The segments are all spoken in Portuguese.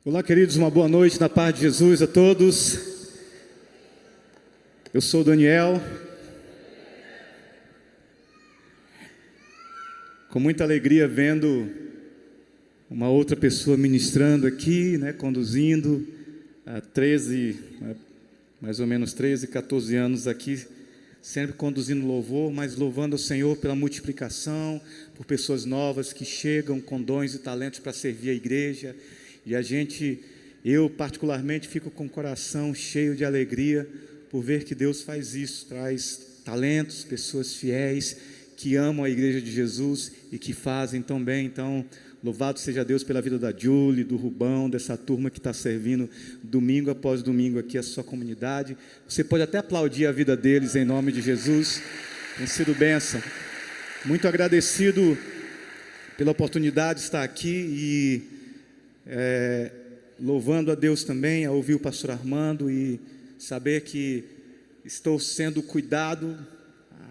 Olá, queridos, uma boa noite na paz de Jesus a todos. Eu sou o Daniel. Com muita alegria vendo uma outra pessoa ministrando aqui, conduzindo há mais ou menos 13, 14 anos aqui, sempre conduzindo louvor, mas louvando ao Senhor pela multiplicação, por pessoas novas que chegam com dons e talentos para servir a igreja. E eu particularmente fico com o coração cheio de alegria por ver que Deus faz isso, traz talentos, pessoas fiéis, que amam a igreja de Jesus e que fazem tão bem. Então, louvado seja Deus pela vida da Julie, do Rubão, dessa turma que está servindo domingo após domingo aqui a sua comunidade. Você pode até aplaudir a vida deles em nome de Jesus. Tem sido bênção. Muito agradecido pela oportunidade de estar aqui e louvando a Deus também, a ouvir o pastor Armando e saber que estou sendo cuidado.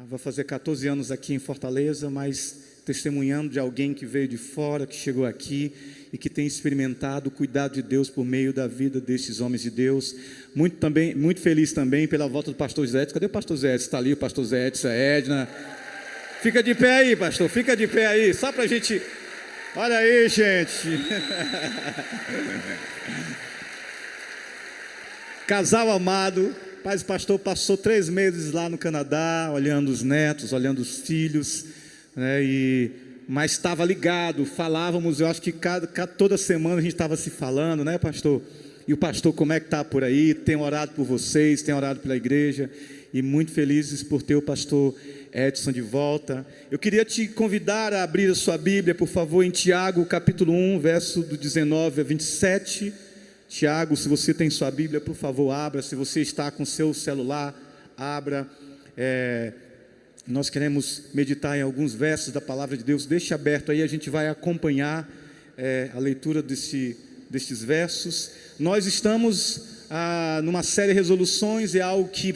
Vai fazer 14 anos aqui em Fortaleza, mas testemunhando de alguém que veio de fora, que chegou aqui e que tem experimentado o cuidado de Deus por meio da vida desses homens de Deus. Muito feliz também pela volta do pastor Zé Edson. Cadê o pastor Zé Edson? Está ali o pastor Zé Edson, a Edna. Fica de pé aí, pastor, fica de pé aí, só para a gente... Olha aí, gente. Casal amado. Pai, o pastor passou 3 meses lá no Canadá, olhando os netos, olhando os filhos, mas estava ligado, falávamos, eu acho que toda semana a gente estava se falando, pastor? E o pastor, como é que está por aí? Tem orado por vocês, tem orado pela igreja, e muito felizes por ter o pastor Edson de volta. Eu queria te convidar a abrir a sua Bíblia, por favor, em Tiago, capítulo 1, verso do 19 a 27. Tiago, se você tem sua Bíblia, por favor, abra. Se você está com seu celular, abra. Nós queremos meditar em alguns versos da palavra de Deus. Deixe aberto aí, a gente vai acompanhar a leitura destes versos. Nós estamos numa série de resoluções, é algo que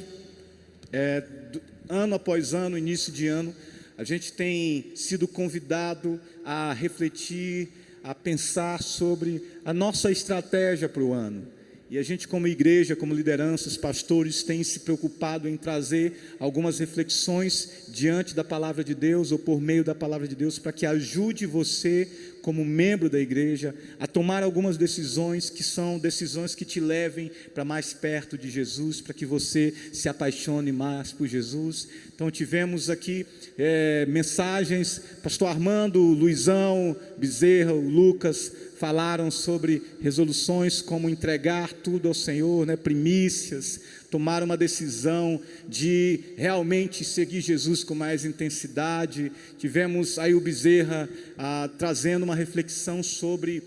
ano após ano, início de ano, a gente tem sido convidado a refletir, a pensar sobre a nossa estratégia para o ano. E a gente, como igreja, como lideranças, pastores, tem se preocupado em trazer algumas reflexões diante da palavra de Deus ou por meio da palavra de Deus, para que ajude você, como membro da igreja, a tomar algumas decisões que são decisões que te levem para mais perto de Jesus, para que você se apaixone mais por Jesus. Então tivemos aqui mensagens, pastor Armando, Luizão, Bezerra, o Lucas, falaram sobre resoluções como entregar tudo ao Senhor, primícias, tomar uma decisão de realmente seguir Jesus com mais intensidade. Tivemos aí o Bezerra trazendo uma reflexão sobre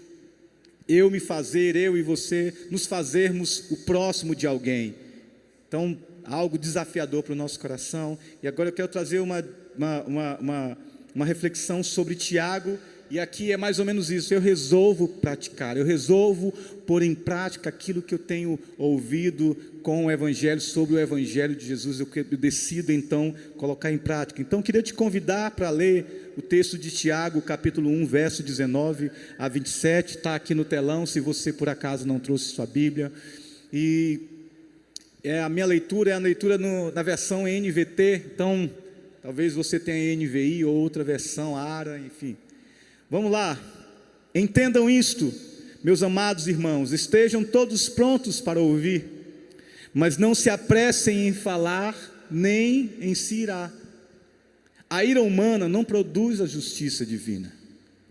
eu e você, nos fazermos o próximo de alguém. Então, algo desafiador para o nosso coração. E agora eu quero trazer uma reflexão sobre Tiago. E aqui é mais ou menos isso, eu resolvo praticar, eu resolvo pôr em prática aquilo que eu tenho ouvido com o Evangelho, sobre o Evangelho de Jesus, eu decido então colocar em prática. Então eu queria te convidar para ler o texto de Tiago, capítulo 1, verso 19 a 27, está aqui no telão, se você por acaso não trouxe sua Bíblia. E a minha leitura é a leitura na versão NVT, então talvez você tenha NVI ou outra versão, ARA, enfim. Vamos lá, entendam isto, meus amados irmãos, estejam todos prontos para ouvir, mas não se apressem em falar, nem em se irar. A ira humana não produz a justiça divina.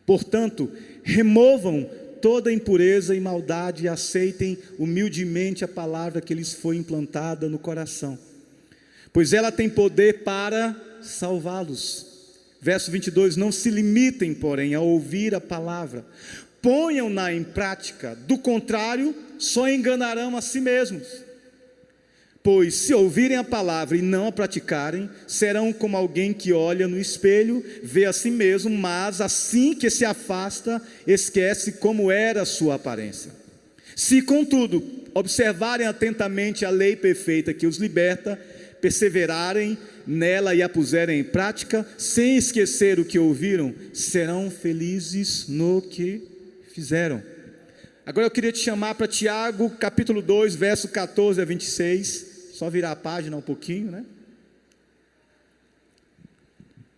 Portanto, removam toda impureza e maldade e aceitem humildemente a palavra que lhes foi implantada no coração, pois ela tem poder para salvá-los. Verso 22, não se limitem, porém, a ouvir a palavra, ponham-na em prática, do contrário, só enganarão a si mesmos. Pois se ouvirem a palavra e não a praticarem, serão como alguém que olha no espelho, vê a si mesmo, mas assim que se afasta, esquece como era a sua aparência. Se, contudo, observarem atentamente a lei perfeita que os liberta, perseverarem nela e a puserem em prática, sem esquecer o que ouviram, serão felizes no que fizeram. Agora eu queria te chamar para Tiago, capítulo 2, verso 14 a 26. Só virar a página um pouquinho, né?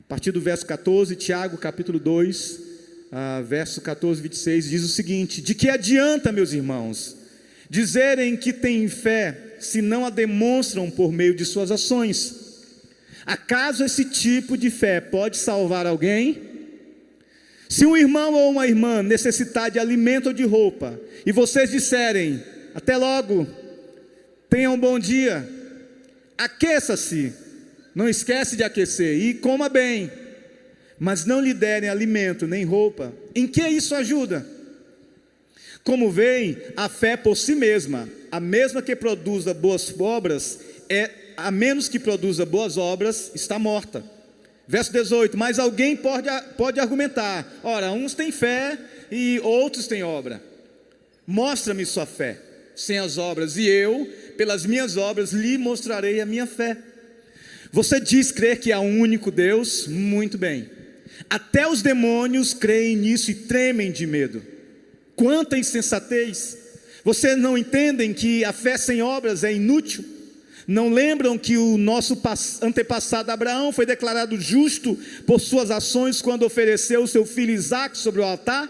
A partir do verso 14, Tiago, capítulo 2, verso 14 a 26, diz o seguinte: de que adianta, meus irmãos, dizerem que têm fé, se não a demonstram por meio de suas ações? Acaso esse tipo de fé pode salvar alguém? Se um irmão ou uma irmã necessitar de alimento ou de roupa, e vocês disserem, até logo, tenha um bom dia, aqueça-se, não esquece de aquecer, e coma bem, mas não lhe derem alimento nem roupa, em que isso ajuda? Como veem, a fé por si mesma, a mesma que produza boas obras, a menos que produza boas obras, está morta. Verso 18, mas alguém pode argumentar, ora, uns têm fé e outros têm obra. Mostra-me sua fé, sem as obras, e eu, pelas minhas obras, lhe mostrarei a minha fé. Você diz crer que há um único Deus? Muito bem. Até os demônios creem nisso e tremem de medo. Quanta insensatez! Vocês não entendem que a fé sem obras é inútil? Não lembram que o nosso antepassado Abraão foi declarado justo por suas ações quando ofereceu o seu filho Isaque sobre o altar?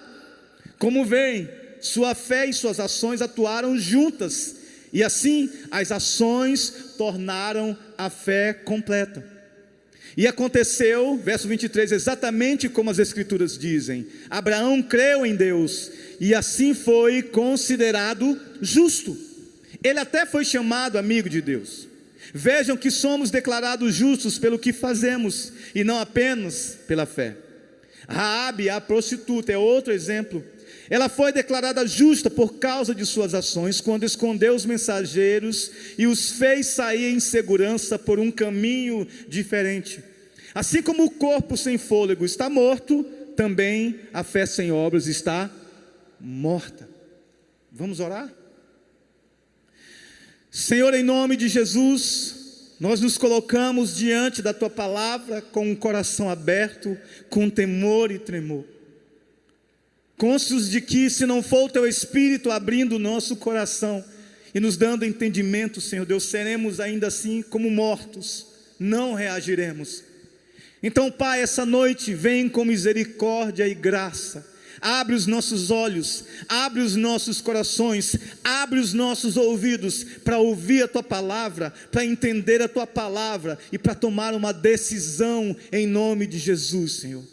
Como veem, sua fé e suas ações atuaram juntas, e assim as ações tornaram a fé completa. E aconteceu, verso 23, exatamente como as Escrituras dizem: Abraão creu em Deus, e assim foi considerado justo. Ele até foi chamado amigo de Deus. Vejam que somos declarados justos pelo que fazemos, e não apenas pela fé. Raabe, a prostituta, é outro exemplo. Ela foi declarada justa por causa de suas ações, quando escondeu os mensageiros e os fez sair em segurança por um caminho diferente. Assim como o corpo sem fôlego está morto, também a fé sem obras está morta. Vamos orar? Senhor, em nome de Jesus, nós nos colocamos diante da Tua palavra com um coração aberto, com temor e tremor, conscientes de que se não for o Teu Espírito abrindo o nosso coração e nos dando entendimento, Senhor Deus, seremos ainda assim como mortos, não reagiremos. Então, Pai, essa noite vem com misericórdia e graça. Abre os nossos olhos, abre os nossos corações, abre os nossos ouvidos para ouvir a Tua palavra, para entender a Tua palavra e para tomar uma decisão em nome de Jesus, Senhor.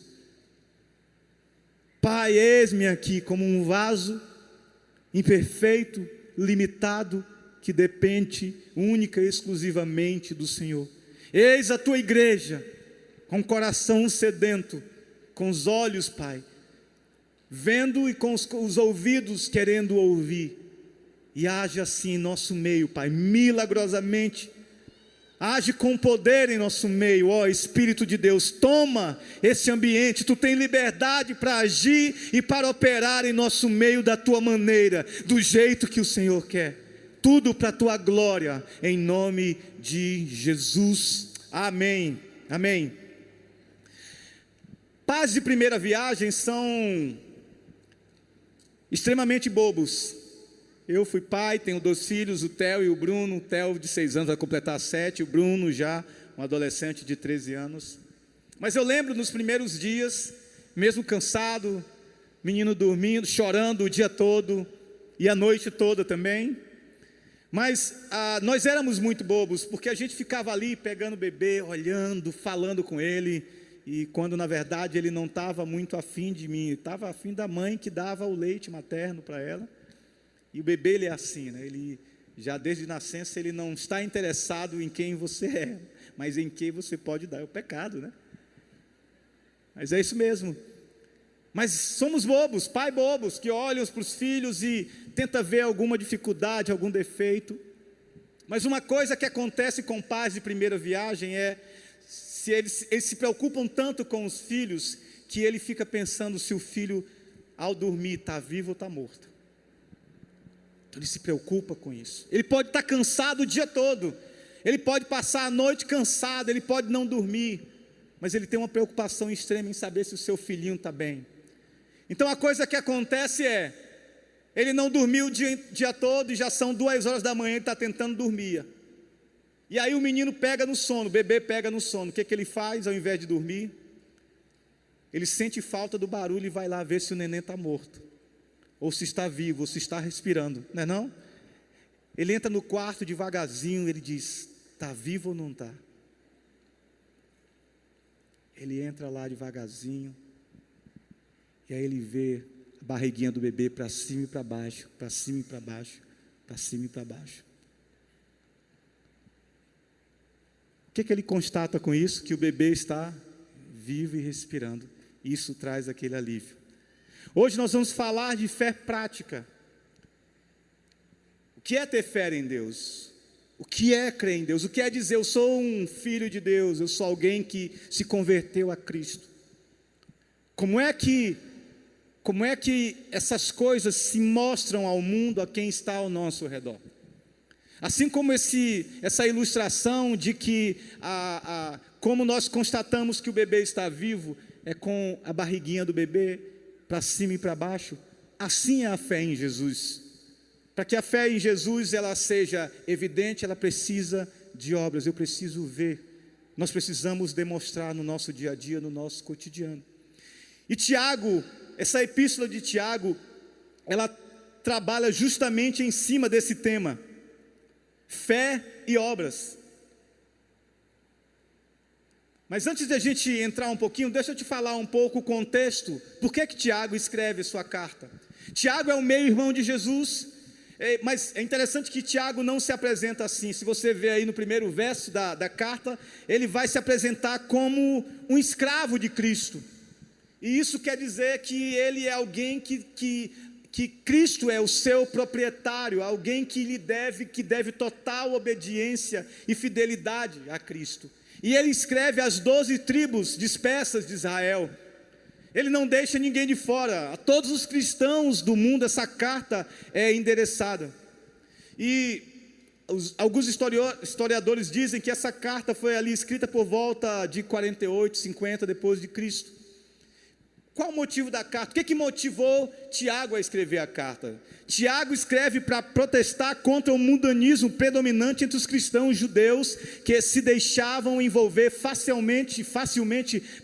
Pai, eis-me aqui como um vaso imperfeito, limitado, que depende única e exclusivamente do Senhor. Eis a Tua igreja, com o coração sedento, com os olhos, Pai, vendo e com os ouvidos querendo ouvir, e age assim em nosso meio, Pai, milagrosamente, age com poder em nosso meio, ó Espírito de Deus, toma esse ambiente, Tu tem liberdade para agir e para operar em nosso meio da Tua maneira, do jeito que o Senhor quer, tudo para a Tua glória, em nome de Jesus, amém, amém. Pais de primeira viagem são extremamente bobos. Eu fui pai, tenho 2 filhos, o Theo e o Bruno. O Theo de 6 anos vai completar 7, o Bruno já um adolescente de 13 anos. Mas eu lembro nos primeiros dias, mesmo cansado, menino dormindo, chorando o dia todo e a noite toda também. Mas nós éramos muito bobos, porque a gente ficava ali pegando o bebê, olhando, falando com ele, e quando na verdade ele não estava muito afim de mim, estava afim da mãe que dava o leite materno para ela. E o bebê, ele é assim, né? Ele já desde nascença ele não está interessado em quem você é, mas em quem você pode dar. É o pecado, né? Mas é isso mesmo. Mas somos bobos, pai bobos, que olham para os filhos e tenta ver alguma dificuldade, algum defeito. Mas uma coisa que acontece com pais de primeira viagem é, eles se preocupam tanto com os filhos, que ele fica pensando se o filho, ao dormir, está vivo ou está morto. Então ele se preocupa com isso. Ele pode estar cansado o dia todo, ele pode passar a noite cansado, ele pode não dormir, mas ele tem uma preocupação extrema em saber se o seu filhinho está bem. Então a coisa que acontece é, Ele não dormiu o dia todo e já são 2 horas da manhã e está tentando dormir. E aí o menino pega no sono, o bebê pega no sono. O que ele faz ao invés de dormir? Ele sente falta do barulho e vai lá ver se o neném está morto, ou se está vivo, ou se está respirando, não é não? Ele entra no quarto devagarzinho, ele diz, está vivo ou não está? Ele entra lá devagarzinho, e aí ele vê a barriguinha do bebê para cima e para baixo, para cima e para baixo, para cima e para baixo. O que ele constata com isso? Que o bebê está vivo e respirando. Isso traz aquele alívio. Hoje nós vamos falar de fé prática. O que é ter fé em Deus? O que é crer em Deus? O que é dizer, eu sou um filho de Deus, eu sou alguém que se converteu a Cristo? Como é que essas coisas se mostram ao mundo, a quem está ao nosso redor? Assim como essa ilustração de que como nós constatamos que o bebê está vivo, é com a barriguinha do bebê para cima e para baixo, assim é a fé em Jesus. Para que a fé em Jesus ela seja evidente, ela precisa de obras, eu preciso ver, nós precisamos demonstrar no nosso dia a dia, no nosso cotidiano. E Tiago, essa epístola de Tiago, ela trabalha justamente em cima desse tema, fé e obras. Mas antes de a gente entrar um pouquinho, deixa eu te falar um pouco o contexto, por que Tiago escreve sua carta. Tiago é o meio-irmão de Jesus, mas é interessante que Tiago não se apresenta assim. Se você ver aí no primeiro verso da carta, ele vai se apresentar como um escravo de Cristo. E isso quer dizer que ele é alguém que Cristo é o seu proprietário, alguém que deve total obediência e fidelidade a Cristo. E ele escreve às 12 tribos dispersas de Israel. Ele não deixa ninguém de fora. A todos os cristãos do mundo essa carta é endereçada. E alguns historiadores dizem que essa carta foi ali escrita por volta de 48, 50 depois de Cristo. Qual o motivo da carta? O que motivou Tiago a escrever a carta? Tiago escreve para protestar contra o mundanismo predominante entre os cristãos judeus que se deixavam envolver facilmente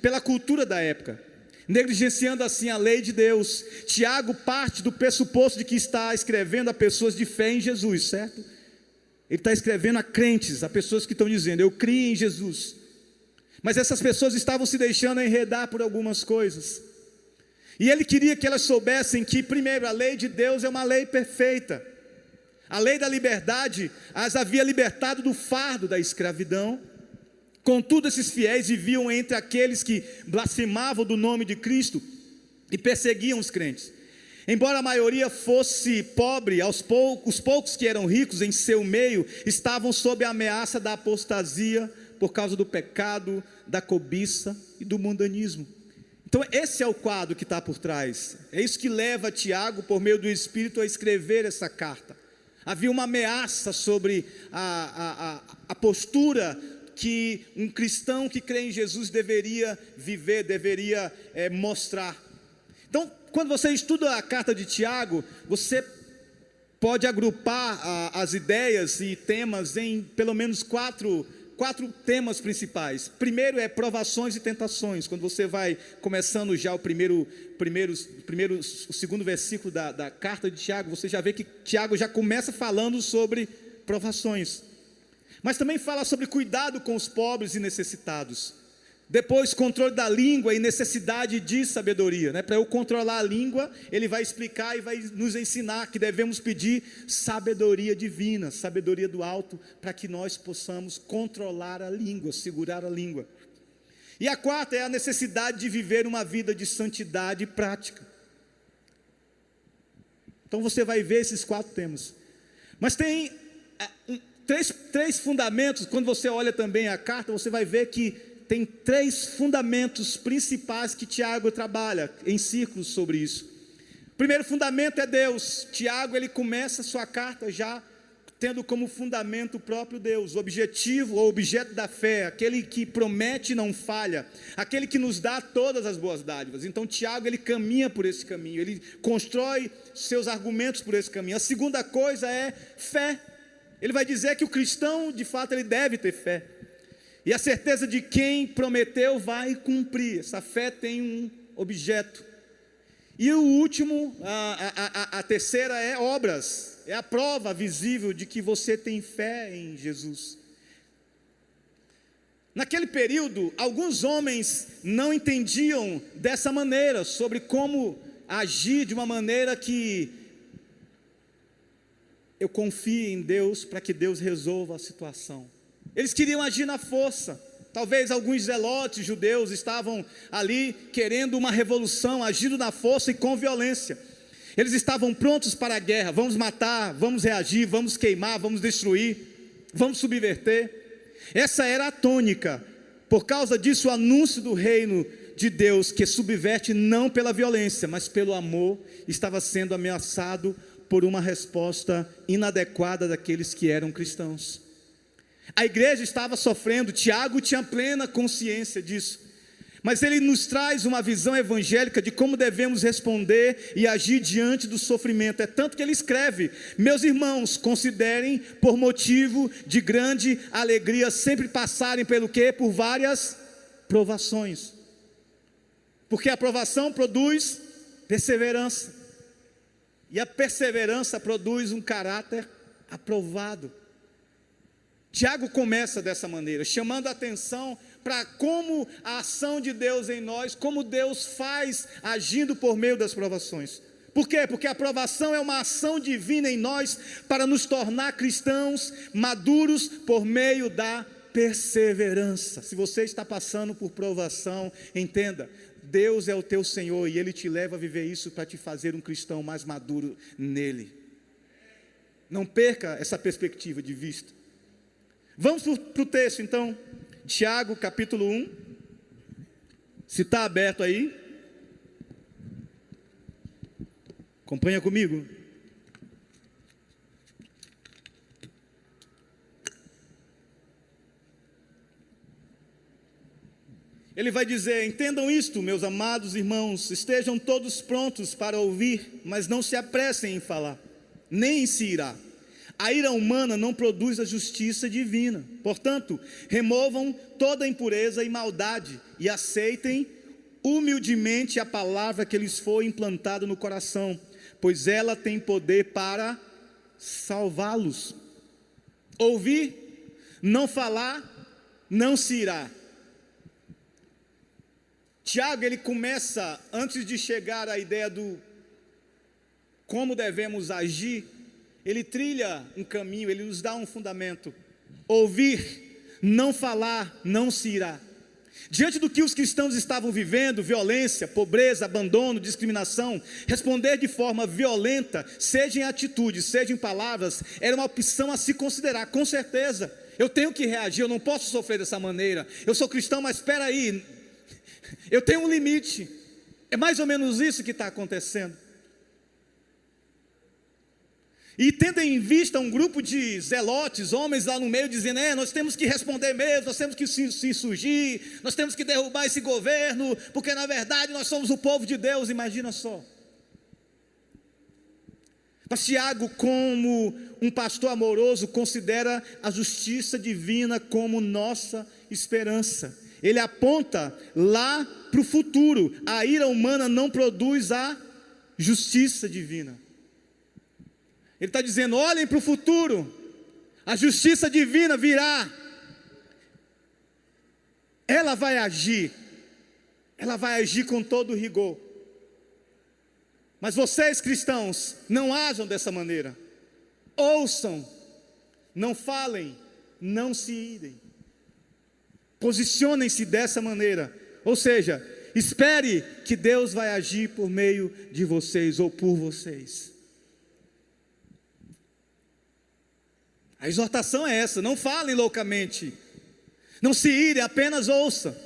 pela cultura da época, negligenciando assim a lei de Deus. Tiago parte do pressuposto de que está escrevendo a pessoas de fé em Jesus, certo? Ele está escrevendo a crentes, a pessoas que estão dizendo, eu criei em Jesus. Mas essas pessoas estavam se deixando enredar por algumas coisas. E ele queria que elas soubessem que, primeiro, a lei de Deus é uma lei perfeita. A lei da liberdade as havia libertado do fardo da escravidão. Contudo, esses fiéis viviam entre aqueles que blasfemavam do nome de Cristo e perseguiam os crentes. Embora a maioria fosse pobre, os poucos que eram ricos em seu meio estavam sob a ameaça da apostasia por causa do pecado, da cobiça e do mundanismo. Então esse é o quadro que está por trás. É isso que leva Tiago, por meio do Espírito, a escrever essa carta. Havia uma ameaça sobre a postura que um cristão que crê em Jesus deveria viver, deveria mostrar. Então, quando você estuda a carta de Tiago, você pode agrupar as ideias e temas em pelo menos quatro temas principais. Primeiro é provações e tentações. Quando você vai começando já o segundo versículo da carta de Tiago, você já vê que Tiago já começa falando sobre provações. Mas também fala sobre cuidado com os pobres e necessitados. Depois, controle da língua e necessidade de sabedoria, né? Para eu controlar a língua, ele vai explicar e vai nos ensinar que devemos pedir sabedoria divina, sabedoria do alto, para que nós possamos controlar a língua, segurar a língua. E a quarta é a necessidade de viver uma vida de santidade prática. Então você vai ver esses 4 temas. Mas tem três fundamentos. Quando você olha também a carta, você vai ver que tem 3 fundamentos principais que Tiago trabalha em círculos sobre isso. O primeiro fundamento é Deus. Tiago, ele começa a sua carta já tendo como fundamento o próprio Deus, o objetivo ou objeto da fé, aquele que promete e não falha, aquele que nos dá todas as boas dádivas. Então Tiago, ele caminha por esse caminho, ele constrói seus argumentos por esse caminho. A segunda coisa é fé. Ele vai dizer que o cristão, de fato, ele deve ter fé, e a certeza de quem prometeu vai cumprir. Essa fé tem um objeto. E o último, a terceira é obras, é a prova visível de que você tem fé em Jesus. Naquele período, alguns homens não entendiam dessa maneira, sobre como agir de uma maneira que eu confio em Deus para que Deus resolva a situação. Eles queriam agir na força. Talvez alguns zelotes judeus estavam ali querendo uma revolução, agindo na força e com violência. Eles estavam prontos para a guerra. Vamos matar, vamos reagir, vamos queimar, vamos destruir, vamos subverter. Essa era a tônica. Por causa disso, o anúncio do reino de Deus, que subverte não pela violência, mas pelo amor, estava sendo ameaçado por uma resposta inadequada daqueles que eram cristãos. A igreja estava sofrendo, Tiago tinha plena consciência disso, mas ele nos traz uma visão evangélica de como devemos responder e agir diante do sofrimento. É tanto que ele escreve: meus irmãos, considerem por motivo de grande alegria sempre passarem pelo quê? Por várias provações, porque a provação produz perseverança, e a perseverança produz um caráter aprovado. Tiago começa dessa maneira, chamando a atenção para como a ação de Deus em nós, como Deus faz agindo por meio das provações. Por quê? Porque a provação é uma ação divina em nós para nos tornar cristãos maduros por meio da perseverança. Se você está passando por provação, entenda, Deus é o teu Senhor e Ele te leva a viver isso para te fazer um cristão mais maduro nele. Não perca essa perspectiva de vista. Vamos para o texto então, Tiago capítulo 1, se está aberto aí, acompanha comigo. Ele vai dizer: entendam isto, meus amados irmãos, estejam todos prontos para ouvir, mas não se apressem em falar, nem em se irar. A ira humana não produz a justiça divina. Portanto, removam toda impureza e maldade e aceitem humildemente a palavra que lhes foi implantada no coração, pois ela tem poder para salvá-los. Ouvir, não falar, não se irá. Tiago, ele começa, antes de chegar à ideia do como devemos agir, ele trilha um caminho, ele nos dá um fundamento. Ouvir, não falar, não se irá. Diante do que os cristãos estavam vivendo, violência, pobreza, abandono, discriminação, responder de forma violenta, seja em atitudes, seja em palavras, era uma opção a se considerar, com certeza. Eu tenho que reagir, eu não posso sofrer dessa maneira. Eu sou cristão, mas espera aí, eu tenho um limite. É mais ou menos isso que está acontecendo. E tendo em vista um grupo de zelotes, homens lá no meio, dizendo: nós temos que responder mesmo, nós temos que se insurgir, nós temos que derrubar esse governo, porque na verdade nós somos o povo de Deus. Imagina só. Mas Tiago, como um pastor amoroso, considera a justiça divina como nossa esperança. Ele aponta lá para o futuro. A ira humana não produz a justiça divina. Ele está dizendo: olhem para o futuro, a justiça divina virá, ela vai agir com todo rigor. Mas vocês cristãos, não ajam dessa maneira, ouçam, não falem, não se irem, posicionem-se dessa maneira, ou seja, espere que Deus vai agir por meio de vocês ou por vocês. A exortação é essa: não falem loucamente, não se irem, apenas ouça.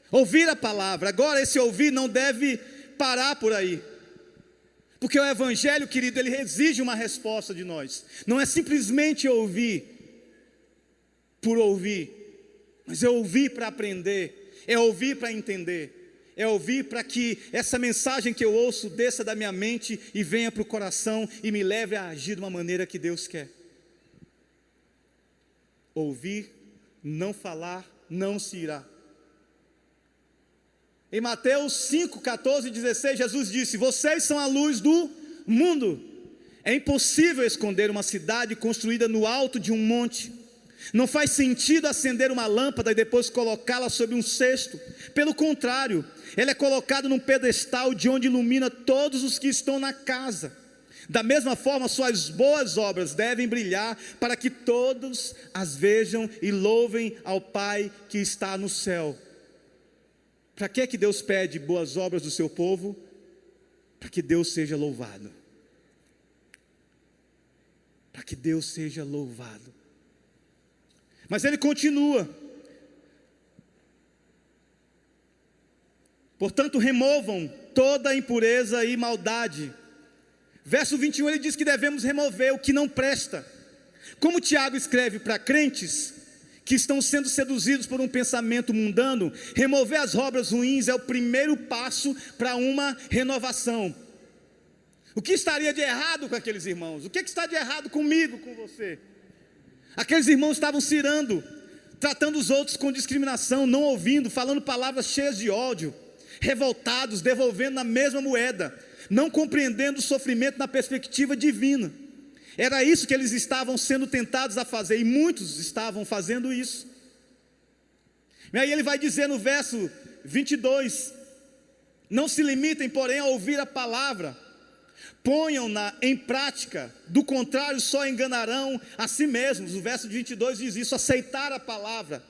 Ouvir a palavra. Agora, esse ouvir não deve parar por aí. Porque o Evangelho, querido, ele exige uma resposta de nós. Não é simplesmente ouvir por ouvir, mas é ouvir para aprender, é ouvir para entender, é ouvir para que essa mensagem que eu ouço desça da minha mente e venha para o coração e me leve a agir de uma maneira que Deus quer. Ouvir, não falar, não se irá. Em Mateus 5, 14 e 16, Jesus disse: vocês são a luz do mundo. É impossível esconder uma cidade construída no alto de um monte. Não faz sentido acender uma lâmpada e depois colocá-la sobre um cesto. Pelo contrário, ela é colocada num pedestal de onde ilumina todos os que estão na casa. Da mesma forma, suas boas obras devem brilhar para que todos as vejam e louvem ao Pai que está no céu. Para que Deus pede boas obras do seu povo? Para que Deus seja louvado. Para que Deus seja louvado. Mas ele continua: portanto, removam toda a impureza e maldade. Verso 21, ele diz que devemos remover o que não presta. Como Tiago escreve para crentes que estão sendo seduzidos por um pensamento mundano, remover as obras ruins é o primeiro passo para uma renovação. O que estaria de errado com aqueles irmãos? O que está de errado comigo, com você? Aqueles irmãos estavam se irando, tratando os outros com discriminação, não ouvindo, falando palavras cheias de ódio, revoltados, devolvendo na mesma moeda, não compreendendo o sofrimento na perspectiva divina. Era isso que eles estavam sendo tentados a fazer, e muitos estavam fazendo isso. E aí ele vai dizer no verso 22, não se limitem, porém, a ouvir a palavra, ponham-na em prática, do contrário só enganarão a si mesmos. O verso 22 diz isso: aceitar a palavra,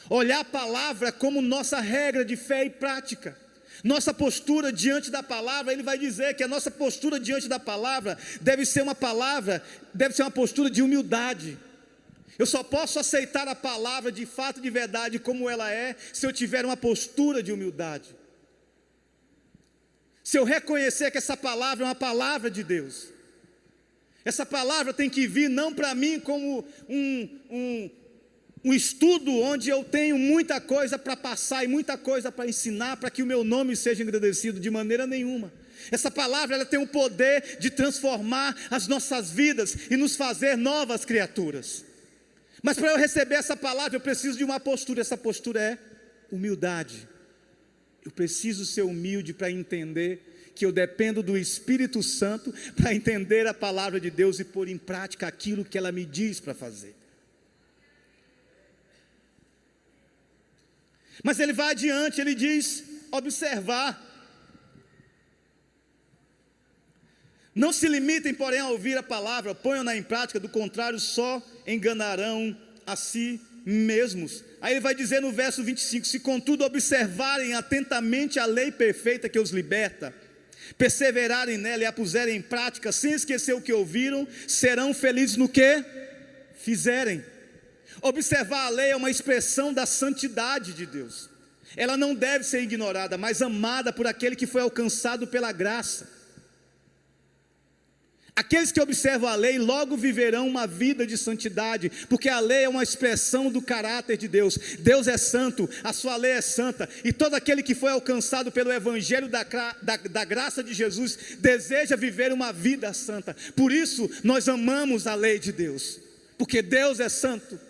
olhar a palavra como nossa regra de fé e prática. Nossa postura diante da palavra, ele vai dizer que a nossa postura diante da palavra deve ser uma postura de humildade. Eu só posso aceitar a palavra de fato, de verdade, como ela é, se eu tiver uma postura de humildade. Se eu reconhecer que essa palavra é uma palavra de Deus. Essa palavra tem que vir não para mim como um estudo onde eu tenho muita coisa para passar e muita coisa para ensinar, para que o meu nome seja engrandecido, de maneira nenhuma. Essa palavra, ela tem o poder de transformar as nossas vidas e nos fazer novas criaturas. Mas para eu receber essa palavra, eu preciso de uma postura. Essa postura é humildade. Eu preciso ser humilde para entender que eu dependo do Espírito Santo para entender a palavra de Deus e pôr em prática aquilo que ela me diz para fazer. Mas ele vai adiante, ele diz: observar. Não se limitem, porém, a ouvir a palavra, ponham-na em prática, do contrário só enganarão a si mesmos. Aí ele vai dizer no verso 25: se contudo observarem atentamente a lei perfeita que os liberta, perseverarem nela e a puserem em prática, sem esquecer o que ouviram, serão felizes no que fizerem. Observar a lei é uma expressão da santidade de Deus. Ela não deve ser ignorada, mas amada por aquele que foi alcançado pela graça. Aqueles que observam a lei logo viverão uma vida de santidade, porque a lei é uma expressão do caráter de Deus. Deus é santo, a sua lei é santa, e todo aquele que foi alcançado pelo evangelho da graça de Jesus, deseja viver uma vida santa. Por isso nós amamos a lei de Deus, porque Deus é santo.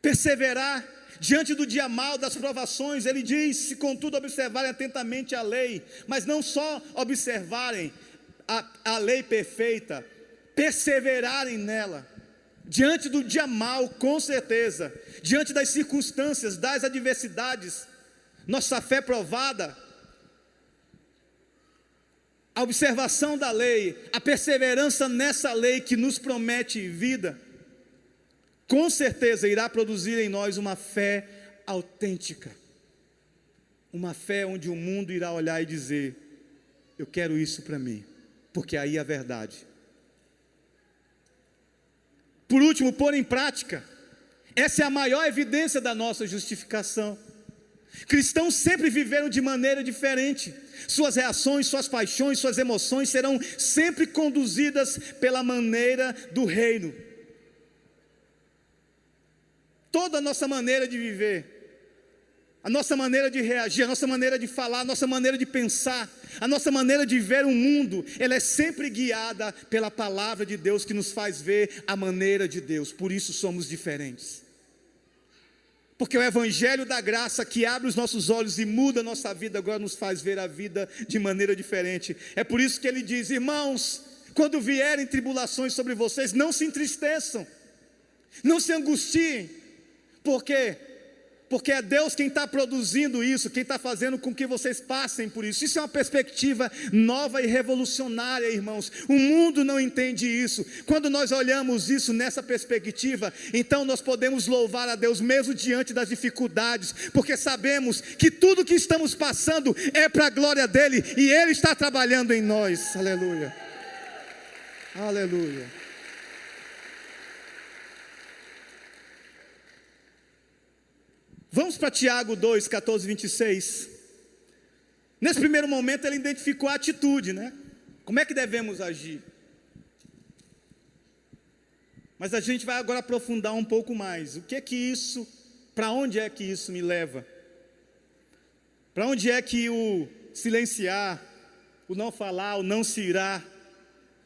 Perseverar diante do dia mau, das provações, ele diz: se contudo observarem atentamente a lei, mas não só observarem a lei perfeita, perseverarem nela, diante do dia mau, com certeza, diante das circunstâncias, das adversidades, nossa fé provada, a observação da lei, a perseverança nessa lei que nos promete vida, com certeza irá produzir em nós uma fé autêntica, uma fé onde o mundo irá olhar e dizer: eu quero isso para mim, porque aí é a verdade. Por último, pôr em prática. Essa é a maior evidência da nossa justificação. Cristãos sempre viveram de maneira diferente. Suas reações, suas paixões, suas emoções serão sempre conduzidas pela maneira do reino. Toda a nossa maneira de viver, a nossa maneira de reagir, a nossa maneira de falar, a nossa maneira de pensar, a nossa maneira de ver o mundo, ela é sempre guiada pela palavra de Deus, que nos faz ver a maneira de Deus. Por isso somos diferentes. Porque o evangelho da graça, que abre os nossos olhos e muda a nossa vida, agora nos faz ver a vida de maneira diferente. É por isso que ele diz: irmãos, quando vierem tribulações sobre vocês, não se entristeçam, não se angustiem. Por quê? Porque é Deus quem está produzindo isso, quem está fazendo com que vocês passem por isso. Isso é uma perspectiva nova e revolucionária, irmãos. O mundo não entende isso. Quando nós olhamos isso nessa perspectiva, então nós podemos louvar a Deus mesmo diante das dificuldades, porque sabemos que tudo que estamos passando é para a glória dEle, e Ele está trabalhando em nós. Aleluia. Aleluia. Vamos para Tiago 2, 14, 26. Nesse primeiro momento ele identificou a atitude, né? Como é que devemos agir? Mas a gente vai agora aprofundar um pouco mais. O que é que isso, para onde é que isso me leva? Para onde é que o silenciar, o não falar, o não se irar,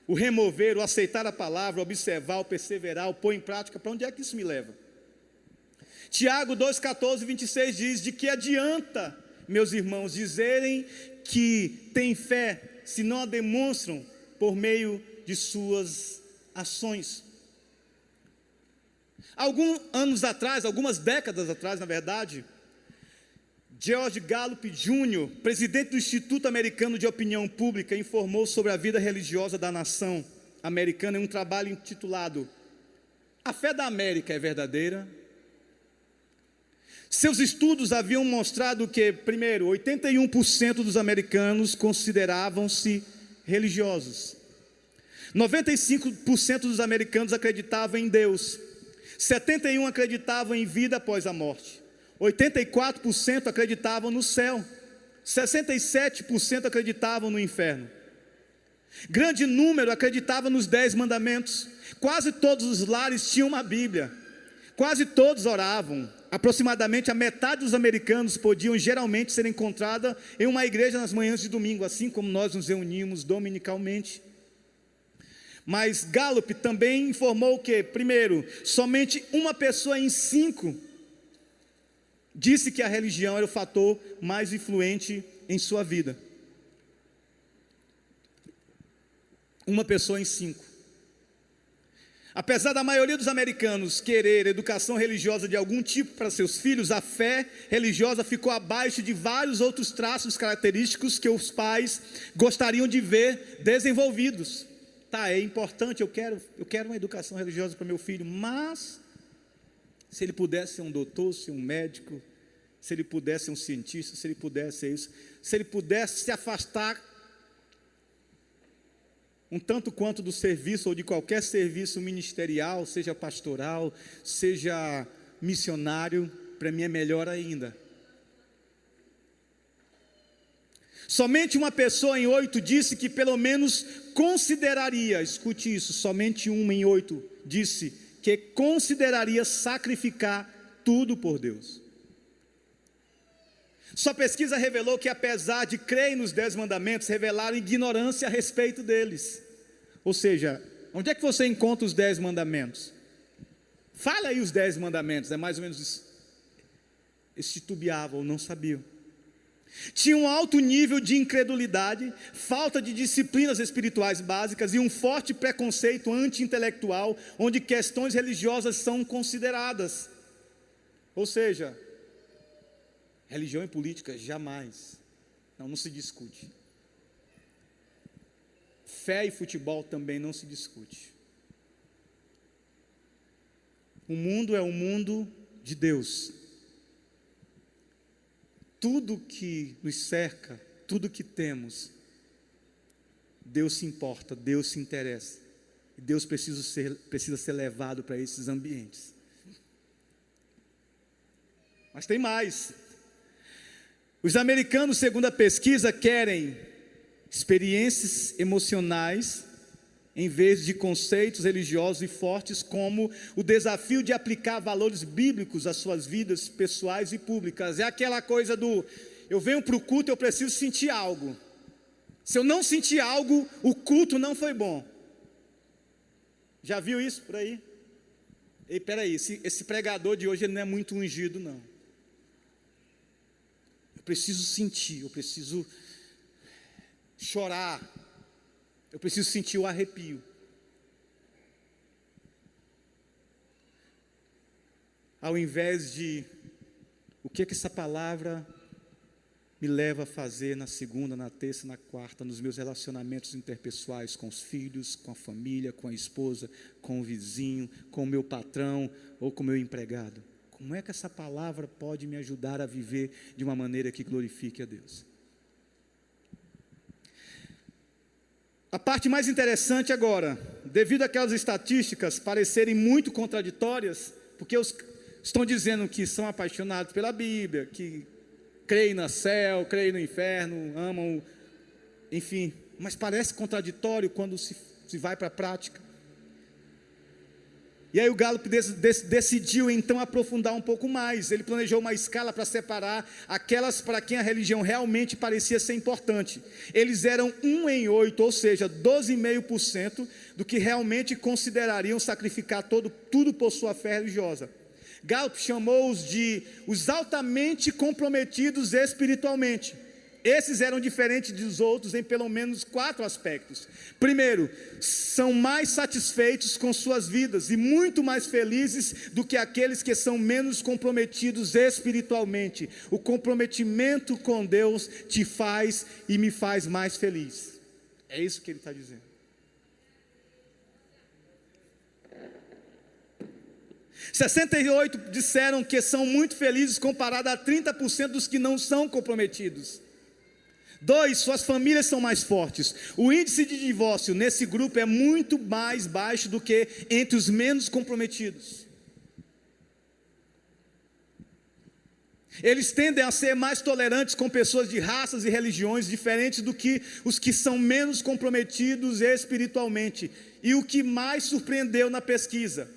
o remover, o aceitar a palavra, o observar, o perseverar, o pôr em prática, para onde é que isso me leva? Tiago 2, 14, 26 diz: de que adianta, meus irmãos, dizerem que têm fé, se não a demonstram por meio de suas ações? Alguns anos atrás, algumas décadas atrás, na verdade, George Gallup Jr., presidente do Instituto Americano de Opinião Pública, informou sobre a vida religiosa da nação americana em um trabalho intitulado A Fé da América é Verdadeira? Seus estudos haviam mostrado que, primeiro, 81% dos americanos consideravam-se religiosos. 95% dos americanos acreditavam em Deus. 71% acreditavam em vida após a morte. 84% acreditavam no céu. 67% acreditavam no inferno. Grande número acreditava nos 10 mandamentos. Quase todos os lares tinham uma Bíblia. Quase todos oravam. Aproximadamente a metade dos americanos podiam geralmente ser encontrada em uma igreja nas manhãs de domingo, assim como nós nos reunimos dominicalmente. Mas Gallup também informou que, primeiro, somente uma pessoa em 5 disse que a religião era o fator mais influente em sua vida. Uma pessoa em 5. Apesar da maioria dos americanos querer educação religiosa de algum tipo para seus filhos, a fé religiosa ficou abaixo de vários outros traços característicos que os pais gostariam de ver desenvolvidos. Tá, é importante, eu quero uma educação religiosa para meu filho, mas se ele pudesse ser um doutor, ser um médico, se ele pudesse ser um cientista, se ele pudesse ser isso, se ele pudesse se afastar um tanto quanto do serviço ou de qualquer serviço ministerial, seja pastoral, seja missionário, para mim é melhor ainda. Somente uma pessoa em 8 disse que pelo menos consideraria, escute isso, somente uma em 8 disse que consideraria sacrificar tudo por Deus. Sua pesquisa revelou que, apesar de crerem nos 10 mandamentos, revelaram ignorância a respeito deles. Ou seja, onde é que você encontra os 10 mandamentos? Fala aí os 10 mandamentos, é mais ou menos isso. Eles titubeavam, não sabiam. Tinha um alto nível de incredulidade, falta de disciplinas espirituais básicas e um forte preconceito anti-intelectual, onde questões religiosas são consideradas. Ou seja, religião e política, jamais. Não se discute. Fé e futebol também não se discute. O mundo é um mundo de Deus. Tudo que nos cerca, tudo que temos, Deus se importa, Deus se interessa. E Deus precisa ser levado para esses ambientes. Mas tem mais. Os americanos, segundo a pesquisa, querem experiências emocionais em vez de conceitos religiosos e fortes, como o desafio de aplicar valores bíblicos às suas vidas pessoais e públicas. É aquela coisa do: eu venho para o culto, eu preciso sentir algo. Se eu não sentir algo, o culto não foi bom. Já viu isso por aí? Ei, peraí, esse pregador de hoje ele não é muito ungido, não. Eu preciso sentir, eu preciso chorar, eu preciso sentir o arrepio. Ao invés de, o que é que essa palavra me leva a fazer na segunda, na terça, na quarta, nos meus relacionamentos interpessoais com os filhos, com a família, com a esposa, com o vizinho, com o meu patrão ou com o meu empregado? Como é que essa palavra pode me ajudar a viver de uma maneira que glorifique a Deus? A parte mais interessante agora, devido àquelas estatísticas parecerem muito contraditórias, porque estão dizendo que são apaixonados pela Bíblia, que creem no céu, creem no inferno, amam, enfim, mas parece contraditório quando se vai para a prática. E aí o Gallup decidiu então aprofundar um pouco mais. Ele planejou uma escala para separar aquelas para quem a religião realmente parecia ser importante. Eles eram 1 em 8, ou seja, 12,5% do que realmente considerariam sacrificar tudo por sua fé religiosa. Gallup chamou-os de os altamente comprometidos espiritualmente. Esses eram diferentes dos outros em pelo menos 4 aspectos. Primeiro, são mais satisfeitos com suas vidas e muito mais felizes do que aqueles que são menos comprometidos espiritualmente. O comprometimento com Deus te faz e me faz mais feliz. É isso que ele está dizendo. 68% disseram que são muito felizes comparado a 30% dos que não são comprometidos. 2, suas famílias são mais fortes. O índice de divórcio nesse grupo é muito mais baixo do que entre os menos comprometidos. Eles tendem a ser mais tolerantes com pessoas de raças e religiões diferentes do que os que são menos comprometidos espiritualmente. E o que mais surpreendeu na pesquisa: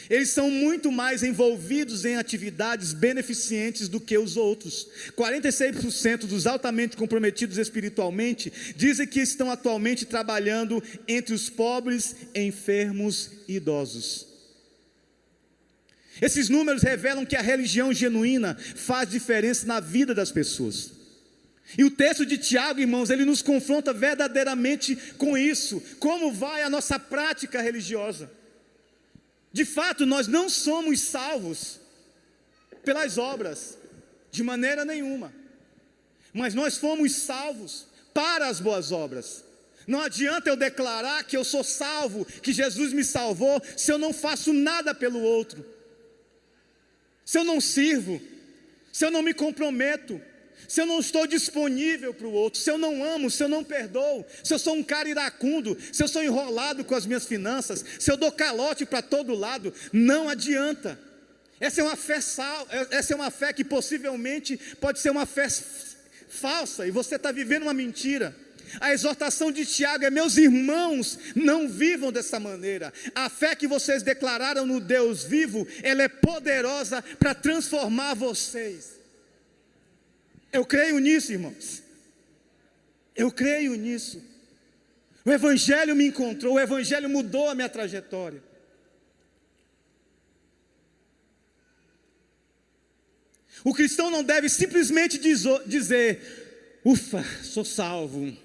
eles são muito mais envolvidos em atividades beneficentes do que os outros. 46% dos altamente comprometidos espiritualmente dizem que estão atualmente trabalhando entre os pobres, enfermos e idosos. Esses números revelam que a religião genuína faz diferença na vida das pessoas. E o texto de Tiago, irmãos, ele nos confronta verdadeiramente com isso. Como vai a nossa prática religiosa? De fato, nós não somos salvos pelas obras, de maneira nenhuma. Mas nós fomos salvos para as boas obras. Não adianta eu declarar que eu sou salvo, que Jesus me salvou, se eu não faço nada pelo outro. Se eu não sirvo, se eu não me comprometo, se eu não estou disponível para o outro, se eu não amo, se eu não perdoo, se eu sou um cara iracundo, se eu sou enrolado com as minhas finanças, se eu dou calote para todo lado, não adianta. Essa é uma fé que possivelmente pode ser uma fé falsa, e você está vivendo uma mentira. A exortação de Tiago é: meus irmãos, não vivam dessa maneira. A fé que vocês declararam no Deus vivo, ela é poderosa para transformar vocês. Eu creio nisso, irmãos. Eu creio nisso. O Evangelho me encontrou, o Evangelho mudou a minha trajetória. O cristão não deve simplesmente dizer: ufa, sou salvo.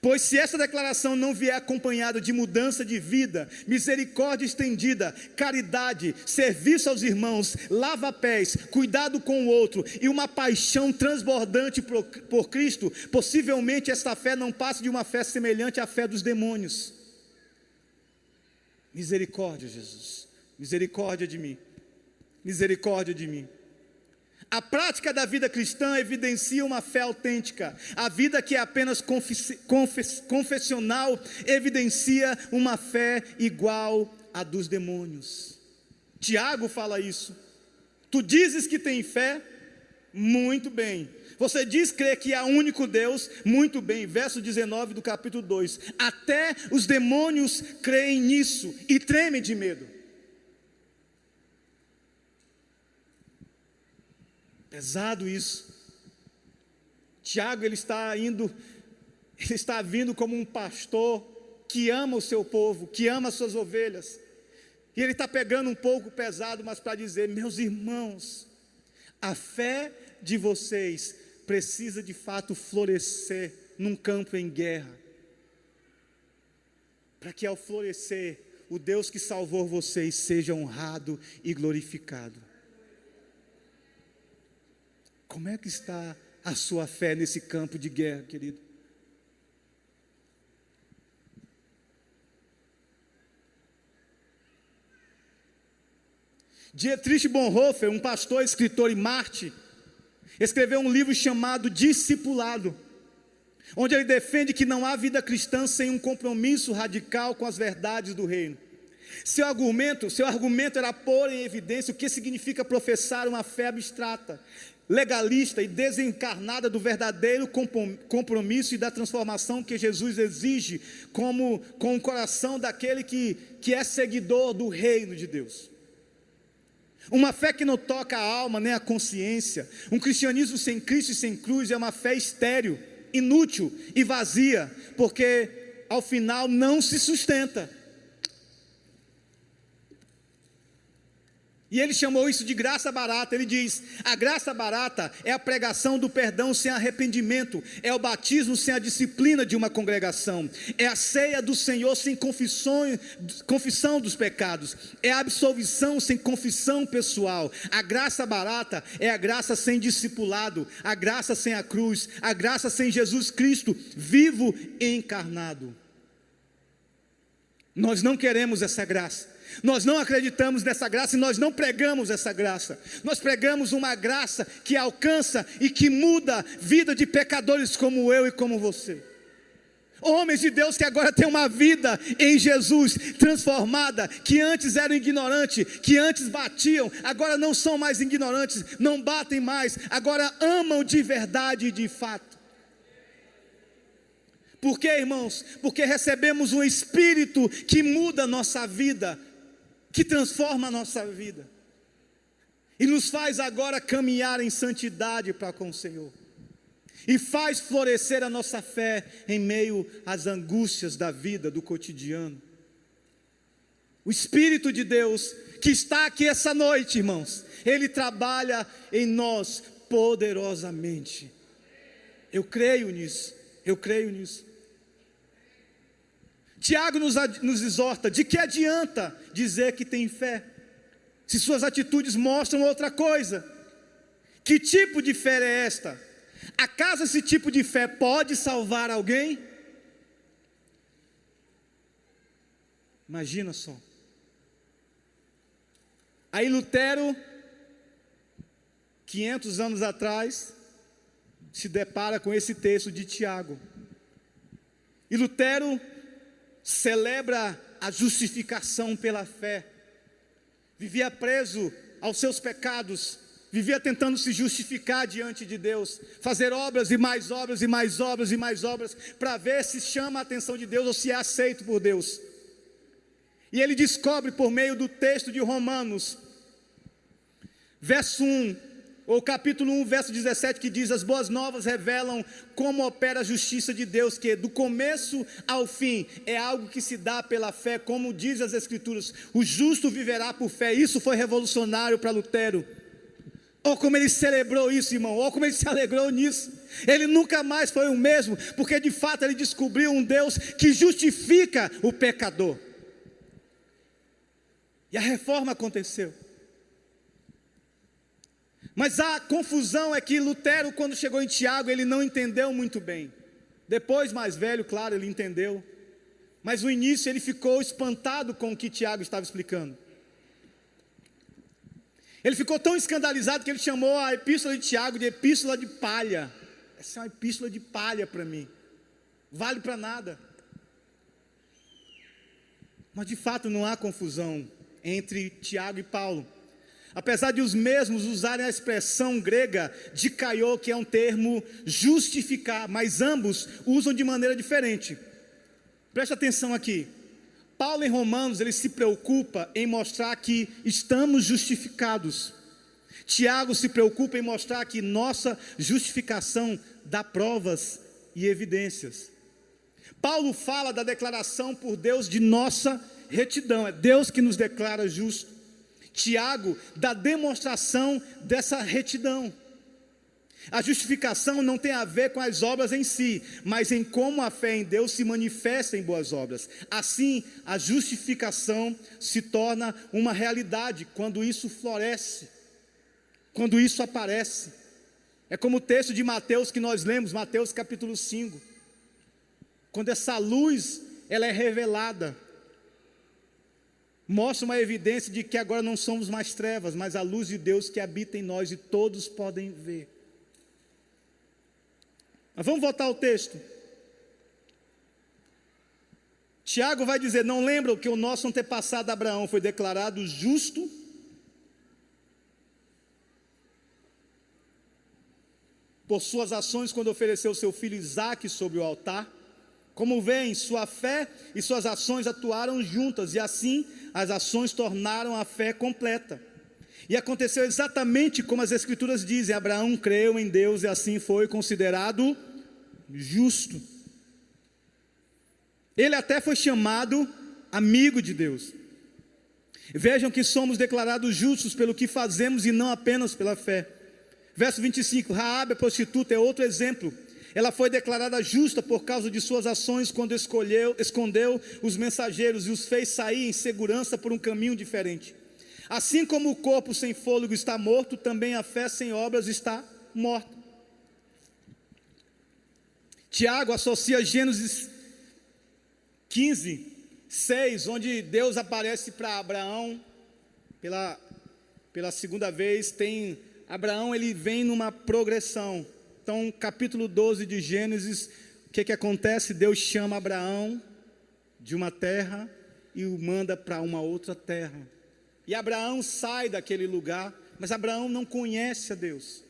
Pois se essa declaração não vier acompanhada de mudança de vida, misericórdia estendida, caridade, serviço aos irmãos, lava-pés, cuidado com o outro e uma paixão transbordante por Cristo, possivelmente esta fé não passe de uma fé semelhante à fé dos demônios. Misericórdia, Jesus, misericórdia de mim, misericórdia de mim. A prática da vida cristã evidencia uma fé autêntica. A vida que é apenas confessional evidencia uma fé igual à dos demônios. Tiago fala isso. Tu dizes que tem fé, Muito bem. Você diz crer que há um único Deus? Muito bem. Verso 19 do capítulo 2. Até os demônios creem nisso e tremem de medo. Pesado isso. Tiago, ele está vindo como um pastor que ama o seu povo, que ama as suas ovelhas. E ele está pegando um pouco pesado, mas para dizer: meus irmãos, a fé de vocês precisa de fato florescer num campo em guerra, para que ao florescer, o Deus que salvou vocês seja honrado e glorificado. Como é que está a sua fé nesse campo de guerra, querido? Dietrich Bonhoeffer, um pastor, escritor e mártir, escreveu um livro chamado Discipulado, onde ele defende que não há vida cristã sem um compromisso radical com as verdades do reino. Seu argumento era pôr em evidência o que significa professar uma fé abstrata, legalista e desencarnada do verdadeiro compromisso e da transformação que Jesus exige com o coração daquele que é seguidor do reino de Deus. Uma fé que não toca a alma nem a consciência. Um cristianismo sem Cristo e sem cruz é uma fé estéril, inútil e vazia, porque ao final não se sustenta. E ele chamou isso de graça barata. Ele diz: a graça barata é a pregação do perdão sem arrependimento, é o batismo sem a disciplina de uma congregação, é a ceia do Senhor sem confissão dos pecados, é a absolvição sem confissão pessoal. A graça barata é a graça sem discipulado, a graça sem a cruz, a graça sem Jesus Cristo vivo e encarnado. Nós não queremos essa graça. Nós não acreditamos nessa graça e nós não pregamos essa graça. Nós pregamos uma graça que alcança e que muda a vida de pecadores como eu e como você. Homens de Deus que agora têm uma vida em Jesus transformada, que antes eram ignorantes, que antes batiam, agora não são mais ignorantes, não batem mais, agora amam de verdade e de fato. Por quê, irmãos? Porque recebemos um Espírito que muda a nossa vida, que transforma a nossa vida e nos faz agora caminhar em santidade para com o Senhor, e faz florescer a nossa fé em meio às angústias da vida, do cotidiano. O Espírito de Deus que está aqui essa noite, irmãos, Ele trabalha em nós poderosamente. Eu creio nisso, eu creio nisso. Tiago nos exorta: de que adianta dizer que tem fé, se suas atitudes mostram outra coisa? Que tipo de fé é esta? Acaso esse tipo de fé pode salvar alguém? Imagina só. Aí Lutero, 500 anos atrás, se depara com esse texto de Tiago. E Lutero celebra a justificação pela fé. Vivia preso aos seus pecados, vivia tentando se justificar diante de Deus, fazer obras e mais obras e mais obras e mais obras, para ver se chama a atenção de Deus ou se é aceito por Deus. E ele descobre por meio do texto de Romanos, verso 1, ou capítulo 1, verso 17, que diz: as boas novas revelam como opera a justiça de Deus, que do começo ao fim é algo que se dá pela fé, como diz as Escrituras: o justo viverá por fé. Isso foi revolucionário para Lutero. Ou como ele celebrou isso, irmão, ou como ele se alegrou nisso. Ele nunca mais foi o mesmo, porque de fato ele descobriu um Deus que justifica o pecador. E a reforma aconteceu. Mas a confusão é que Lutero, quando chegou em Tiago, ele não entendeu muito bem. Depois, mais velho, claro, ele entendeu. Mas no início ele ficou espantado com o que Tiago estava explicando. Ele ficou tão escandalizado que ele chamou a epístola de Tiago de epístola de palha. Essa é uma epístola de palha para mim. Vale para nada. Mas de fato não há confusão entre Tiago e Paulo. Apesar de os mesmos usarem a expressão grega dikaiô, que é um termo justificar, mas ambos usam de maneira diferente. Preste atenção aqui. Paulo em Romanos, ele se preocupa em mostrar que estamos justificados. Tiago se preocupa em mostrar que nossa justificação dá provas e evidências. Paulo fala da declaração por Deus de nossa retidão, é Deus que nos declara justo. Tiago, da demonstração dessa retidão. A justificação não tem a ver com as obras em si, mas em como a fé em Deus se manifesta em boas obras. Assim, a justificação se torna uma realidade quando isso floresce, quando isso aparece. É como o texto de Mateus que nós lemos, Mateus capítulo 5. Quando essa luz, ela é revelada, mostra uma evidência de que agora não somos mais trevas, mas a luz de Deus que habita em nós e todos podem ver. Mas vamos voltar ao texto. Tiago vai dizer: não lembram que o nosso antepassado Abraão foi declarado justo por suas ações quando ofereceu seu filho Isaque sobre o altar? Como veem, sua fé e suas ações atuaram juntas, e assim as ações tornaram a fé completa. E aconteceu exatamente como as Escrituras dizem: Abraão creu em Deus e assim foi considerado justo. Ele até foi chamado amigo de Deus. Vejam que somos declarados justos pelo que fazemos e não apenas pela fé. Verso 25, Raabe, a prostituta, é outro exemplo. Ela foi declarada justa por causa de suas ações quando escondeu os mensageiros e os fez sair em segurança por um caminho diferente. Assim como o corpo sem fôlego está morto, também a fé sem obras está morta. Tiago associa Gênesis 15, 6, onde Deus aparece para Abraão pela segunda vez. Abraão, ele vem numa progressão. Então, capítulo 12 de Gênesis, o que acontece? Deus chama Abraão de uma terra e o manda para uma outra terra. E Abraão sai daquele lugar, mas Abraão não conhece a Deus.